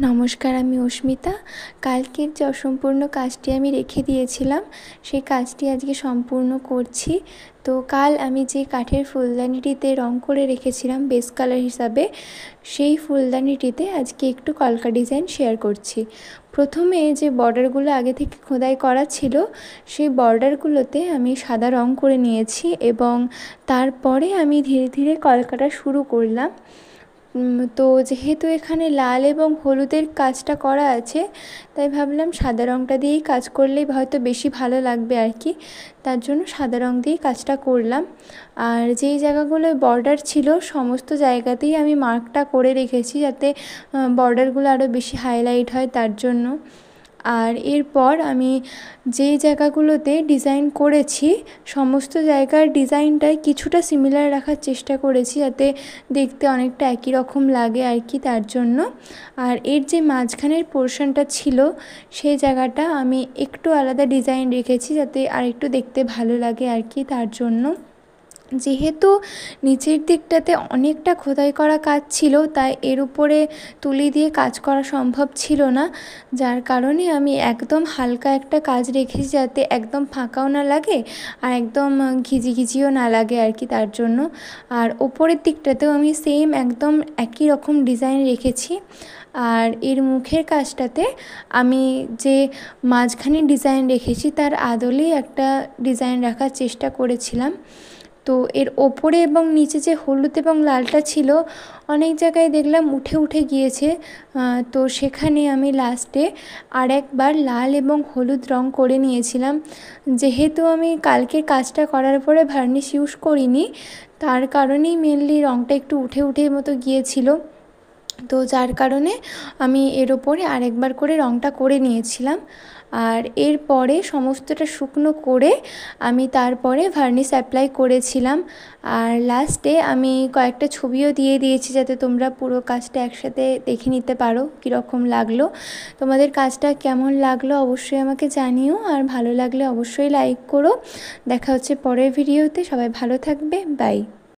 নমস্কার, আমি অস্মিতা। কালকের যে অসম্পূর্ণ কাজটি আমি রেখে দিয়েছিলাম, সেই কাজটি আজকে সম্পূর্ণ করছি। তো কাল আমি যে কাঠের ফুলদানিটিতে রং করে রেখেছিলাম বেস কালার হিসাবে, সেই ফুলদানিটিতে আজকে একটু কলকা ডিজাইন শেয়ার করছি। প্রথমে যে বর্ডারগুলো আগে থেকে খোদাই করা ছিল, সেই বর্ডারগুলোতে আমি সাদা রং করে নিয়েছি এবং তারপরে আমি ধীরে ধীরে কলকাটা শুরু করলাম। তো যেহেতু এখানে লাল এবং হলুদের কাজটা করা আছে, তাই ভাবলাম সাদা রঙটা দিয়েই কাজ করলেই হয়তো বেশি ভালো লাগবে আর কি। তার জন্য সাদা রঙ দিয়েই কাজটা করলাম। আর যেই জায়গাগুলোয় বর্ডার ছিল সমস্ত জায়গাতেই আমি মার্কটা করে রেখেছি, যাতে বর্ডারগুলো আরও বেশি হাইলাইট হয় তার জন্য। আর এরপর আমি যেই জায়গাগুলোতে ডিজাইন করেছি সমস্ত জায়গার ডিজাইনটাই কিছুটা সিমিলার রাখার চেষ্টা করেছি, যাতে দেখতে অনেকটা একই রকম লাগে আর কি, তার জন্য। আর এর যে মাঝখানের পোর্শনটা ছিল, সেই জায়গাটা আমি একটু আলাদা ডিজাইন রেখেছি, যাতে আরেকটু দেখতে ভালো লাগে আর কি, তার জন্য। যেহেতু নিচের দিকটাতে অনেকটা খোদাই করা কাজ ছিল, তাই এর উপরে তুলি দিয়ে কাজ করা সম্ভব ছিল না, যার কারণে আমি একদম হালকা একটা কাজ রেখেছি, যাতে একদম ফাঁকাও না লাগে আর একদম ঘিজিঘিজিও না লাগে আর কি, তার জন্য। আর ওপরের দিকটাতেও আমি সেম একদম একই রকম ডিজাইন রেখেছি। আর এর মুখের কাজটাতে আমি যে মাঝখানে ডিজাইন রেখেছি তার আদলেই একটা ডিজাইন রাখার চেষ্টা করেছিলাম। তো এর ওপরে এবং নিচে যে হলুদ এবং লালটা ছিল, অনেক জায়গায় দেখলাম উঠে উঠে গিয়েছে। তো সেখানে আমি লাস্টে আরেকবার লাল এবং হলুদ রং করে নিয়েছিলাম। যেহেতু আমি কালকের কাজটা করার পরে ভার্নিশ ইউজ করিনি, তার কারণেই মেনলি রংটা একটু উঠে উঠে মতো গিয়েছিল। তো যার কারণে আমি এর ওপরে আরেকবার করে রংটা করে নিয়েছিলাম। আর এরপরে সমস্তটা শুকনো করে আমি তারপরে ভার্নিশ অ্যাপ্লাই করেছিলাম। আর লাস্টে আমি কয়েকটা ছবিও দিয়ে দিয়েছি, যাতে তোমরা পুরো কাজটা একসাথে দেখে নিতে পারো কীরকম লাগলো। তোমাদের কাজটা কেমন লাগলো অবশ্যই আমাকে জানিও, আর ভালো লাগলে অবশ্যই লাইক করো। দেখা হচ্ছে পরের ভিডিওতে। সবাই ভালো থাকবে, বাই।